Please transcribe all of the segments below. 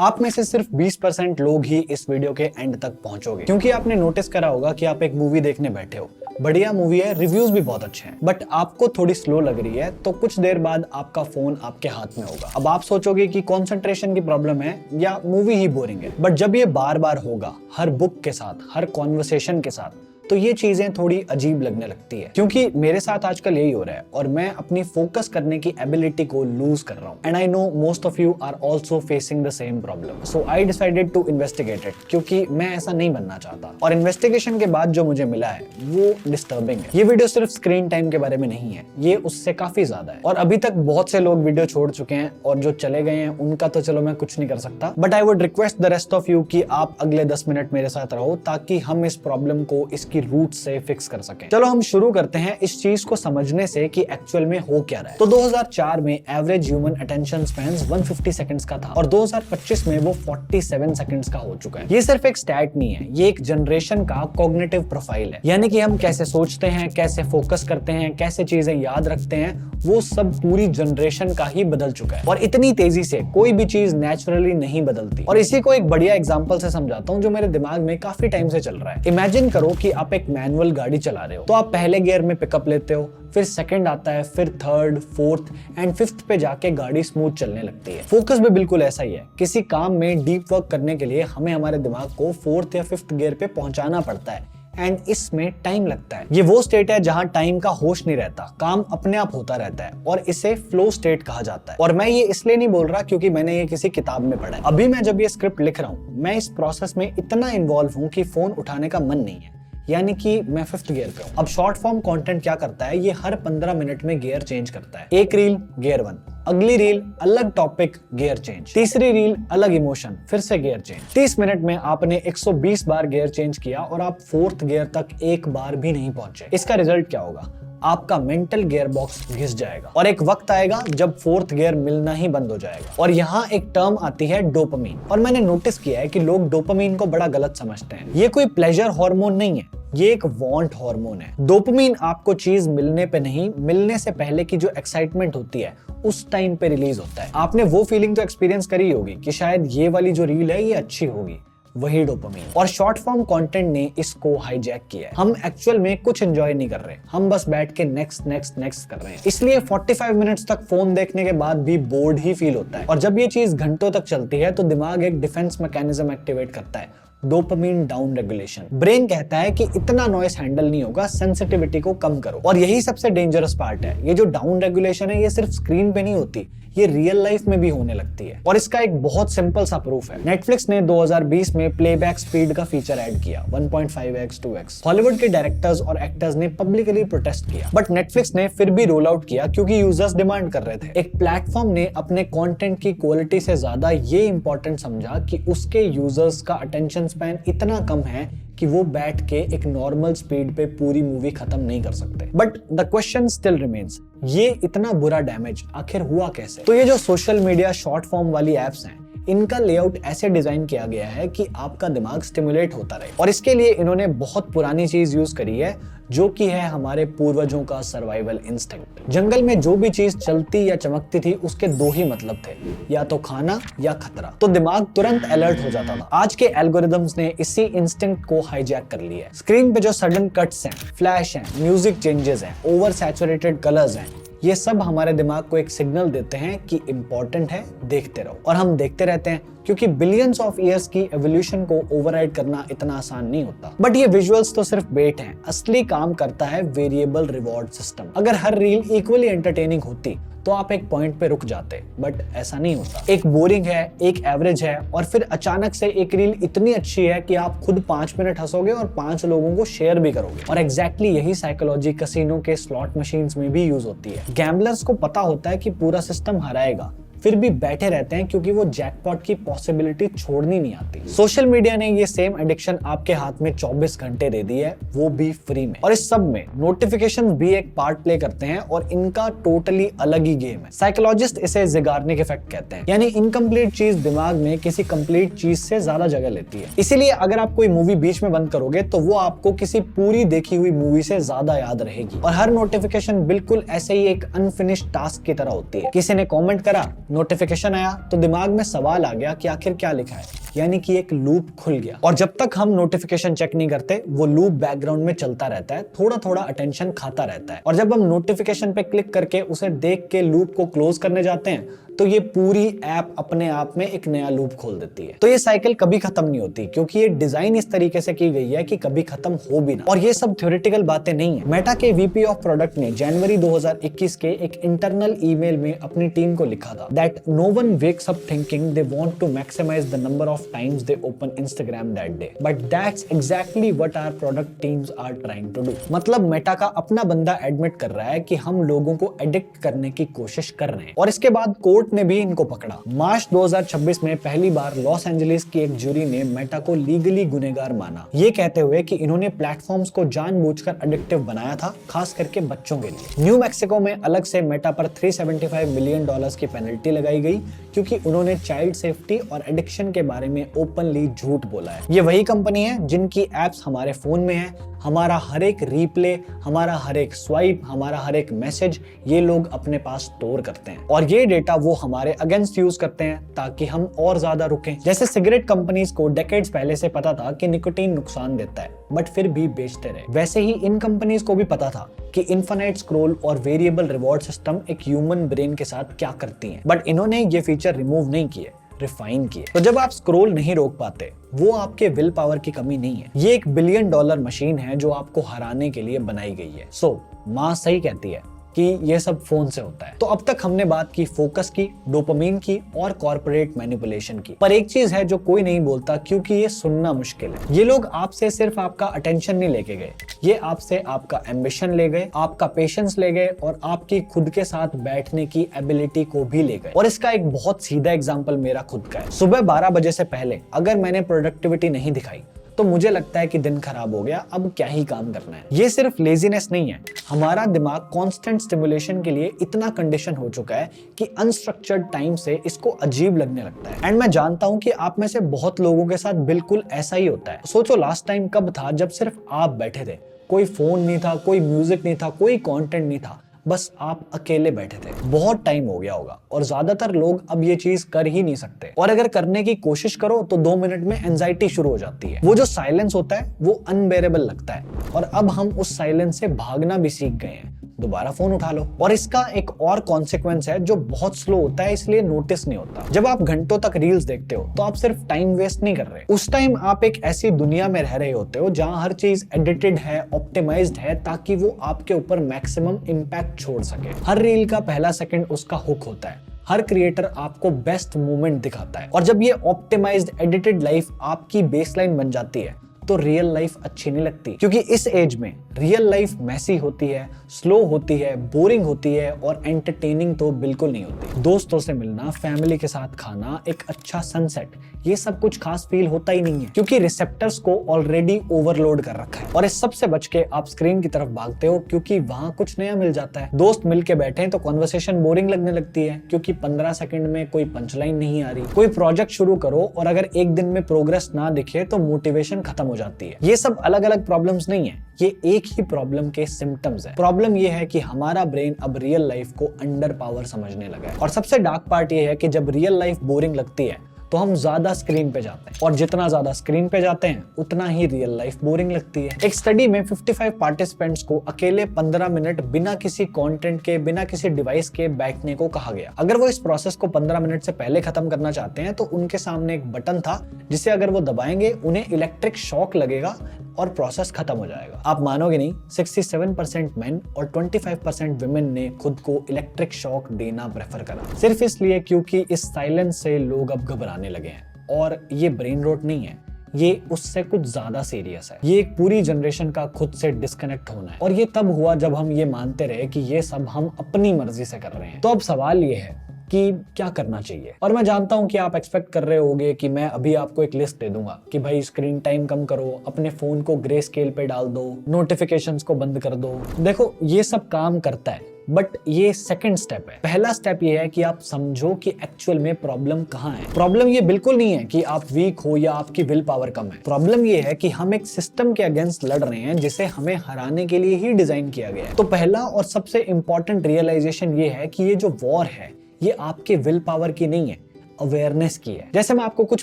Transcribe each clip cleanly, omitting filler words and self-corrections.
आप में से सिर्फ 20% लोग ही इस वीडियो के एंड तक पहुंचोगे, क्योंकि आपने नोटिस करा होगा कि आप एक मूवी देखने बैठे हो, बढ़िया मूवी है, रिव्यूज भी बहुत अच्छे हैं, बट आपको थोड़ी स्लो लग रही है, तो कुछ देर बाद आपका फोन आपके हाथ में होगा। अब आप सोचोगे कि कंसंट्रेशन की प्रॉब्लम है या मूवी ही बोरिंग है, बट जब ये बार बार होगा, हर बुक के साथ, हर कॉन्वर्सेशन के साथ, तो ये चीजें थोड़ी अजीब लगने लगती है। क्योंकि मेरे साथ आजकल यही हो रहा है और मैं अपनी फोकस करने की एबिलिटी को लूज कर रहा हूँ। And I know most of you are also facing the same problem, so I decided to investigate it, क्योंकि मैं ऐसा नहीं बनना चाहता। और इन्वेस्टिगेशन के बाद जो मुझे मिला है वो डिस्टर्बिंग है। ये वीडियो सिर्फ स्क्रीन टाइम के बारे में नहीं है, ये उससे काफी ज्यादा है। और अभी तक बहुत से लोग वीडियो छोड़ चुके हैं और जो चले गए हैं उनका तो चलो मैं कुछ नहीं कर सकता, but I would request the rest of you कि आप अगले 10 मिनट मेरे साथ रहो, ताकि हम इस प्रॉब्लम को इसकी रूट से फिक्स कर सकें। चलो हम शुरू करते हैं इस चीज को समझने से कि एक्चुअल में हो क्या रहा है। तो 2004 में average human attention span 150 seconds का था और 2025 में वो 47 सेकंड्स का हो चुका है। ये सिर्फ एक स्टैट नहीं है, ये एक जनरेशन का कॉग्निटिव प्रोफाइल है, यानी कि हम कैसे सोचते हैं, कैसे फोकस करते हैं, कैसे चीजें याद रखते हैं, वो सब पूरी जनरेशन का ही बदल चुका है। और इतनी तेजी से कोई भी चीज नेचुरली नहीं बदलती। और इसी को एक बढ़िया एग्जांपल से समझाता हूँ जो मेरे दिमाग में काफी टाइम से चल रहा है। इमेजिन करो कि आप एक मैनुअल गाड़ी चला रहे हो, तो आप पहले गियर में पिकअप लेते हो, फिर सेकंड आता है, फिर थर्ड, फोर्थ एंड फिफ्थ पे जाके गाड़ी स्मूथ चलने लगती है। फोकस भी बिल्कुल ऐसा ही है। किसी काम में डीप वर्क करने के लिए हमें हमारे दिमाग को फोर्थ या फिफ्थ गियर पे पहुंचाना पड़ता है एंड इसमें टाइम लगता है। ये वो स्टेट है जहां टाइम का होश नहीं रहता, काम अपने आप होता रहता है और इसे फ्लो स्टेट कहा जाता है। और मैं ये इसलिए नहीं बोल रहा क्योंकि मैंने ये किसी किताब में पढ़ा है। अभी मैं जब ये स्क्रिप्ट लिख रहा हूँ, मैं इस प्रोसेस में इतना इन्वॉल्व हूँ कि फोन उठाने का मन नहीं है, यानी कि मैं फिफ्थ गियर पे हूँ। अब शॉर्ट फॉर्म कंटेंट क्या करता है, ये हर 15 मिनट में गियर चेंज करता है। एक रील गियर 1, अगली रील अलग टॉपिक गियर चेंज, तीसरी रील अलग इमोशन, फिर से गियर चेंज। 30 मिनट में आपने 120 बार गियर चेंज किया और आप फोर्थ गियर तक एक बार भी नहीं पहुंचे। इसका रिजल्ट क्या होगा? आपका मेंटल गियर बॉक्स घिस जाएगा और एक वक्त आएगा जब फोर्थ गियर मिलना ही बंद हो जाएगा। और यहाँ एक टर्म आती है डोपामिन। और मैंने नोटिस किया है कि लोग डोपामिन को बड़ा गलत समझते हैं। ये कोई प्लेजर हार्मोन नहीं है, ये एक वांट हार्मोन है। डोपामिन आपको चीज मिलने पे नहीं, मिलने से पहले की जो एक्साइटमेंट होती है उस टाइम पे रिलीज होता है। आपने वो फीलिंग तो एक्सपीरियंस करी होगी कि शायद ये वाली जो रील है ये अच्छी होगी, वही डोपामिन। और शॉर्ट फॉर्म कंटेंट ने इसको हाईजैक किया है। हम एक्चुअल में कुछ एंजॉय नहीं कर रहे, हम बस बैठ के नेक्स्ट नेक्स्ट नेक्स्ट कर रहे हैं। इसलिए 45 मिनट्स तक फोन देखने के बाद भी बोर्ड ही फील होता है। और जब ये चीज घंटों तक चलती है तो दिमाग एक डिफेंस मैकेनिज्म एक्टिवेट करता है, डोपामिन डाउन रेगुलेशन। ब्रेन कहता है कि इतना नॉइस हैंडल नहीं होगा, सेंसिटिविटी को कम करो। और यही सबसे डेंजरस पार्ट है। ये जो डाउन रेगुलेशन है ये सिर्फ स्क्रीन पे नहीं होती, ये रियल लाइफ में भी होने लगती है। और इसका एक बहुत सिंपल सा प्रूफ है। नेटफ्लिक्स ने 2020 में प्लेबैक स्पीड का फीचर ऐड किया, 1.5x 2x। हॉलीवुड के डायरेक्टर्स और एक्टर्स ने पब्लिकली प्रोटेस्ट किया, बट नेटफ्लिक्स ने फिर भी रोल आउट किया क्योंकि यूजर्स डिमांड कर रहे थे। एक प्लेटफॉर्म ने अपने कंटेंट की क्वालिटी से ज्यादा ये इंपॉर्टेंट समझा कि उसके यूजर्स का अटेंशन स्पैन इतना कम है कि वो बैठ के एक नॉर्मल स्पीड पे पूरी मूवी खत्म नहीं कर सकते। But the question still remains, ये इतना बुरा डैमेज आखिर हुआ कैसे? तो ये जो सोशल मीडिया शॉर्ट फॉर्म वाली एप्स हैं, इनका लेआउट ऐसे डिजाइन किया गया है कि आपका दिमाग स्टिमुलेट होता रहे। और इसके लिए इन्होंने बहुत पुरानी चीज यूज करी है, जो कि है हमारे पूर्वजों का सर्वाइवल इंस्टिंक्ट। जंगल में जो भी चीज चलती या चमकती थी उसके दो ही मतलब थे, या तो खाना या खतरा। तो दिमाग तुरंत अलर्ट हो जाता था। आज के एल्गोरिदम्स ने इसी इंस्टिंक्ट को हाईजैक कर लिया है। स्क्रीन पे जो सडन कट्स हैं, फ्लैश हैं, म्यूजिक चेंजेस हैं, ओवर सैचुरेटेड कलर्स हैं, ये सब हमारे दिमाग को एक सिग्नल देते हैं कि इंपॉर्टेंट है, देखते रहो। और हम देखते रहते हैं क्योंकि बिलियंस ऑफ ईयर्स की एवोल्यूशन को ओवरराइड करना इतना आसान नहीं होता। बट ये विजुअल्स तो सिर्फ बेट हैं, असली काम करता है वेरिएबल रिवॉर्ड सिस्टम। अगर हर रील इक्वली एंटरटेनिंग होती तो आप एक पॉइंट पे रुक जाते, बट ऐसा नहीं होता। एक बोरिंग है, एक एवरेज है और फिर अचानक से एक रील इतनी अच्छी है कि आप खुद 5 मिनट हंसोगे और 5 लोगों को शेयर भी करोगे। और एग्जैक्टली यही साइकोलॉजी कसिनो के स्लॉट मशीन्स में भी यूज होती है। गैम्बलर्स को पता होता है कि पूरा सिस्टम हराएगा, फिर भी बैठे रहते हैं क्योंकि वो जैकपॉट की पॉसिबिलिटी छोड़नी नहीं आती। सोशल मीडिया ने ये सेम एडिक्शन आपके हाथ में 24 घंटे दे दी है, वो भी फ्री में। और इस सब में नोटिफिकेशंस भी एक पार्ट प्ले करते हैं और इनका टोटली अलग ही गेम है। साइकोलॉजिस्ट इसे ज़िगार्निक इफेक्ट कहते हैं, यानी इनकम्प्लीट चीज दिमाग में किसी कंप्लीट चीज से ज्यादा जगह लेती है। इसीलिए अगर आप कोई मूवी बीच में बंद करोगे तो वो आपको किसी पूरी देखी हुई मूवी से ज्यादा याद रहेगी। और हर नोटिफिकेशन बिल्कुल ऐसे ही एक अनफिनिश्ड टास्क की तरह होती है। किसी ने कॉमेंट करा, नोटिफिकेशन आया तो दिमाग में सवाल आ गया कि आखिर क्या लिखा है, यानी कि एक लूप खुल गया। और जब तक हम नोटिफिकेशन चेक नहीं करते वो लूप बैकग्राउंड में चलता रहता है, थोड़ा थोड़ा अटेंशन खाता रहता है। और जब हम नोटिफिकेशन पे क्लिक करके उसे देख के लूप को क्लोज करने जाते हैं तो ये पूरी ऐप अपने आप में एक नया लूप खोल देती है। तो ये साइकिल कभी खत्म नहीं होती, क्योंकि ये डिजाइन इस तरीके से की गई है कि कभी खत्म हो भी ना। और ये सब थ्योरेटिकल बातें नहीं है। मेटा के वीपी ऑफ प्रोडक्ट ने जनवरी 2021 के एक इंटरनल ईमेल में अपनी टीम को लिखा था that no one wakes up thinking they want to maximize the number of times they open Instagram that day, but that's exactly what our product teams are trying to do. मतलब Meta का अपना बंदा admit कर रहा है कि हम लोगों को एडिक्ट करने की कोशिश कर रहे हैं। और इसके बाद कोर्ट ने भी इनको पकड़ा। मार्च 2026 में पहली बार लॉस एंजलिस की एक जूरी ने मेटा को लीगली गुनहगार माना, ये कहते हुए कि इन्होंने प्लेटफॉर्म्स को जानबूझकर एडिक्टिव बनाया था, खास करके बच्चों के लिए। न्यू मैक्सिको में अलग से मेटा पर $375 मिलियन की पेनल्टी लगाई गई, क्योंकि उन्होंने चाइल्ड सेफ्टी और एडिक्शन के बारे में ओपनली झूठ बोला है। ये वही कंपनी है जिनकी एप्स हमारे फोन में है। हमारा हर एक रीप्ले, हमारा हर एक स्वाइप, हमारा हर एक मैसेज ये लोग अपने पास स्टोर करते हैं, और ये डेटा वो हमारे अगेंस्ट यूज करते हैं ताकि हम और ज्यादा रुकें। जैसे सिगरेट कंपनीज को डेकेड्स पहले से पता था कि निकोटीन नुकसान देता है, बट फिर भी बेचते रहे। वैसे ही इन कंपनीज को भी पता था कि इन्फिनिट स्क्रॉल और वेरिएबल रिवॉर्ड सिस्टम एक ह्यूमन ब्रेन के साथ क्या करती हैं, बट इन्होंने ये फीचर रिमूव नहीं किए, रिफाइन किए। तो जब आप स्क्रॉल नहीं रोक पाते, वो आपके विल पावर की कमी नहीं है, ये एक $1 बिलियन मशीन है जो आपको हराने के लिए बनाई गई है। सो माँ सही कहती है कि ये सब फोन से होता है। तो अब तक हमने बात की फोकस की, डोपामिन की और कॉर्पोरेट मैनिपुलेशन की, पर एक चीज है जो कोई नहीं बोलता, क्योंकि ये सुनना मुश्किल है। ये लोग आपसे सिर्फ आपका अटेंशन नहीं लेके गए, ये आपसे आपका एम्बिशन ले गए, आपका पेशेंस ले गए और आपकी खुद के साथ बैठने की एबिलिटी को भी ले गए। और इसका एक बहुत सीधा एग्जाम्पल मेरा खुद का है। सुबह 12 बजे से पहले अगर मैंने प्रोडक्टिविटी नहीं दिखाई तो मुझे लगता है कि दिन खराब हो गया, अब क्या ही काम करना है। ये सिर्फ लेजीनेस नहीं है, हमारा दिमाग कांस्टेंट स्टिमुलेशन के लिए इतना कंडीशन हो चुका है कि अनस्ट्रक्चर्ड टाइम से इसको अजीब लगने लगता है। एंड मैं जानता हूं कि आप में से बहुत लोगों के साथ बिल्कुल ऐसा ही होता है। सोचो लास्ट टाइम कब था जब सिर्फ आप बैठे थे, कोई फोन नहीं था, कोई म्यूजिक नहीं था, कोई कंटेंट नहीं था, बस आप अकेले बैठे थे। बहुत टाइम हो गया होगा, और ज्यादातर लोग अब ये चीज कर ही नहीं सकते, और अगर करने की कोशिश करो तो 2 मिनट में एंजाइटी शुरू हो जाती है। वो जो साइलेंस होता है वो अनबेरेबल लगता है, और अब हम उस साइलेंस से भागना भी सीख गए हैं। दोबारा फोन उठा लो। और इसका एक और कॉन्सिक्वेंस है जो बहुत स्लो होता है, इसलिए नोटिस नहीं होता। जब आप घंटों तक रील्स देखते हो तो आप सिर्फ टाइम वेस्ट नहीं कर रहे, उस टाइम आप एक ऐसी दुनिया में रह रहे होते हो जहां हर चीज एडिटेड है, ऑप्टिमाइज्ड है, ताकि वो आपके ऊपर मैक्सिमम इम्पैक्ट छोड़ सके। हर रील का पहला सेकंड उसका हुक होता है, हर क्रिएटर आपको बेस्ट मोमेंट दिखाता है। और जब ये ऑप्टिमाइज्ड एडिटेड लाइफ आपकी बेसलाइन बन जाती है तो रियल लाइफ अच्छी नहीं लगती, क्योंकि इस एज में रियल लाइफ मैसी होती है, स्लो होती है, बोरिंग होती है और एंटरटेनिंग तो बिल्कुल नहीं होती। दोस्तों से मिलना, फैमिली के साथ खाना, एक अच्छा सनसेट, ये सब कुछ खास फील होता ही नहीं है, क्योंकि रिसेप्टर्स को ऑलरेडी ओवरलोड कर रखा है। और इस सब से बच के आप स्क्रीन की तरफ भागते हो, क्योंकि वहां कुछ नया मिल जाता है। दोस्त मिलके बैठे हैं तो कॉन्वर्सेशन बोरिंग लगने लगती है, क्योंकि 15 सेकंड में कोई पंचलाइन नहीं आ रही। कोई प्रोजेक्ट शुरू करो और अगर एक दिन में प्रोग्रेस ना दिखे तो मोटिवेशन खत्म हो जाती है। ये सब अलग अलग प्रॉब्लम्स नहीं है, ये एक ही प्रॉब्लम के सिम्टम्स है। प्रॉब्लम ये है कि हमारा ब्रेन अब रियल लाइफ को अंडर पावर समझने लगा है। और सबसे डार्क पार्ट ये है कि जब रियल लाइफ बोरिंग लगती है तो हम ज्यादा स्क्रीन पे जाते हैं, और जितना ज्यादा स्क्रीन पे जाते हैं उतना ही रियल लाइफ बोरिंग लगती है। एक स्टडी में 55 पार्टिसिपेंट्स को अकेले 15 मिनट बिना किसी कंटेंट के, बिना किसी डिवाइस के बैठने को कहा गया। अगर वो इस प्रोसेस को 15 मिनट से पहले खत्म करना चाहते हैं तो उनके सामने एक बटन था जिसे अगर वो दबाएंगे उन्हें इलेक्ट्रिक शॉक लगेगा और प्रोसेस खत्म हो जाएगा। आप मानोगे नहीं, 67% मेन और 25% विमेन ने खुद को इलेक्ट्रिक शॉक देना प्रेफर करा, सिर्फ इसलिए क्योंकि इस साइलेंस से लोग अब घबराने लगे हैं। और ये ब्रेन रॉट नहीं है, ये उससे कुछ ज्यादा सीरियस है। ये एक पूरी जनरेशन का खुद से डिस्कनेक्ट होना है, और ये तब हुआ जब हम ये मानते रहे कि ये सब हम अपनी मर्जी से कर रहे हैं। तो अब सवाल ये है कि क्या करना चाहिए। और मैं जानता हूं कि आप एक्सपेक्ट कर रहे होगे कि मैं अभी आपको एक लिस्ट दे दूंगा कि भाई स्क्रीन टाइम कम करो, अपने फोन को ग्रे स्केल पे डाल दो, नोटिफिकेशंस को बंद कर दो। देखो ये सब काम करता है, बट ये सेकंड स्टेप है। पहला स्टेप ये है कि आप समझो कि एक्चुअल में प्रॉब्लम कहाँ है। प्रॉब्लम ये बिल्कुल नहीं है कि आप वीक हो या आपकी विल पावर कम है। प्रॉब्लम ये है कि हम एक सिस्टम के अगेंस्ट लड़ रहे हैं जिसे हमें हराने के लिए ही डिजाइन किया गया है। तो पहला और सबसे इंपॉर्टेंट रियलाइजेशन ये है कि ये जो वॉर है ये आपके विल पावर की नहीं है, अवेयरनेस की है। जैसे मैं आपको कुछ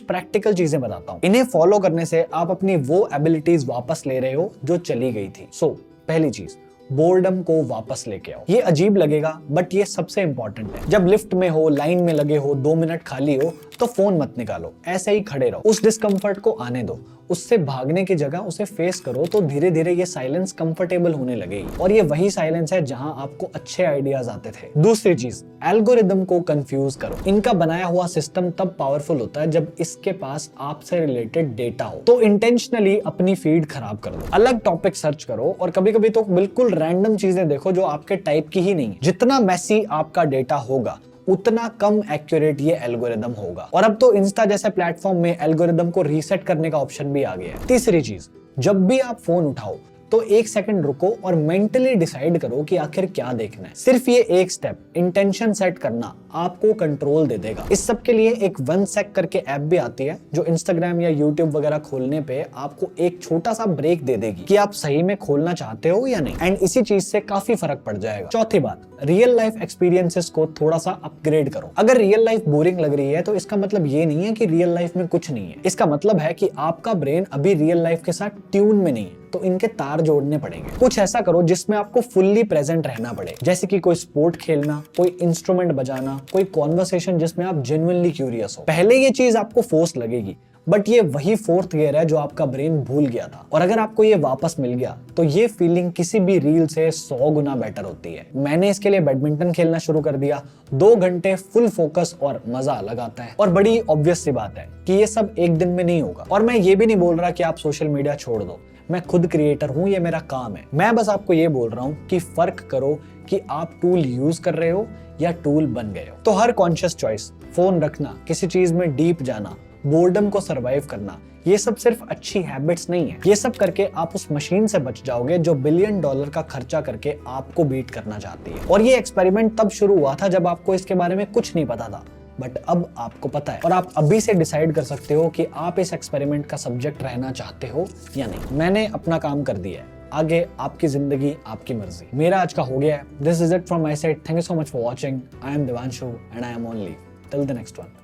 प्रैक्टिकल चीजें बताता हूँ, इन्हें फॉलो करने से आप अपनी वो एबिलिटीज वापस ले रहे हो जो चली गई थी। पहली चीज, बोर्डम को वापस लेके आओ। ये अजीब लगेगा बट ये सबसे इंपॉर्टेंट है। जब लिफ्ट में हो, लाइन में लगे हो, 2 मिनट खाली हो, तो फोन मत निकालो, ऐसे ही खड़े रहो। उस डिस्कम्फर्ट को आने दो, उससे भागने की जगह उसे फेस करो, तो धीरे धीरे ये साइलेंस कंफर्टेबल होने लगेगी। और ये वही साइलेंस है जहां आपको अच्छे आइडियाज आते थे। दूसरी चीज, एल्गोरिदम को कंफ्यूज करो। इनका बनाया हुआ सिस्टम तब पावरफुल होता है जब इसके पास आपसे रिलेटेड डेटा हो। तो इंटेंशनली अपनी फीड खराब कर दो, अलग टॉपिक सर्च करो, और कभी कभी तो बिल्कुल रैंडम चीजें देखो जो आपके टाइप की ही नहीं है। जितना मैसी आपका डेटा होगा उतना कम एक्यूरेट ये एल्गोरिदम होगा। और अब तो इंस्टा जैसे प्लेटफॉर्म में एल्गोरिदम को रीसेट करने का ऑप्शन भी आ गया है। तीसरी चीज, जब भी आप फोन उठाओ तो 1 सेकंड रुको और मेंटली डिसाइड करो कि आखिर क्या देखना है। सिर्फ ये एक स्टेप, इंटेंशन सेट करना, आपको कंट्रोल दे देगा। इस सब के लिए एक 1 सेक करके ऐप भी आती है जो इंस्टाग्राम या यूट्यूब वगैरह खोलने पे आपको एक छोटा सा ब्रेक दे देगी कि आप सही में खोलना चाहते हो या नहीं। एंड इसी चीज से काफी फर्क पड़ जाएगा। चौथी बात, रियल लाइफ एक्सपीरियंसेस को थोड़ा सा अपग्रेड करो। अगर रियल लाइफ बोरिंग लग रही है तो इसका मतलब ये नहीं है कि रियल लाइफ में कुछ नहीं है। इसका मतलब है कि आपका ब्रेन अभी रियल लाइफ के साथ ट्यून में नहीं है, तो इनके तार जोड़ने पड़ेंगे। कुछ ऐसा करो जिसमें आपको फुल्ली प्रेजेंट रहना पड़े, जैसे कि कोई स्पोर्ट खेलना, कोई इंस्ट्रूमेंट बजाना, कोई कॉन्वर्सेशन जिसमें आप जेन्युइनली क्यूरियस हो। पहले ये चीज आपको फोर्स लगेगी, बट ये वही 4th गियर है जो आपका ब्रेन भूल गया था। और अगर आपको ये वापस मिल गया तो ये फीलिंग किसी भी रील से 100 गुना बेटर होती है। मैंने इसके लिए बैडमिंटन खेलना शुरू कर दिया। 2 घंटे फुल फोकस और मजा अलग आता है। और बड़ी ऑब्वियस सी बात है कि ये सब एक दिन में नहीं होगा। और मैं ये भी नहीं बोल रहा कि आप सोशल मीडिया छोड़ दो। मैं खुद क्रिएटर हूं, ये मेरा काम है। मैं बस आपको ये बोल रहा हूं कि फर्क करो कि आप टूल यूज कर रहे हो या टूल बन गए हो। तो हर कॉन्शियस चॉइस, फोन रखना, किसी चीज में डीप जाना, बोर्डम को सरवाइव करना, ये सब सिर्फ अच्छी हैबिट्स नहीं है। ये सब करके आप उस मशीन से बच जाओगे जो $1 बिलियन का खर्चा करके आपको बीट करना चाहती है। और ये एक्सपेरिमेंट तब शुरू हुआ था जब आपको इसके बारे में कुछ नहीं पता था, बट अब आपको पता है। और आप अभी से डिसाइड कर सकते हो कि आप इस एक्सपेरिमेंट का सब्जेक्ट रहना चाहते हो या नहीं। मैंने अपना काम कर दिया है, आगे आपकी जिंदगी, आपकी मर्जी। मेरा आज का हो गया है। This is it from my side. Thank you so much for watching. I am Devanshu and I am on leave till the next one.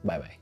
Bye bye.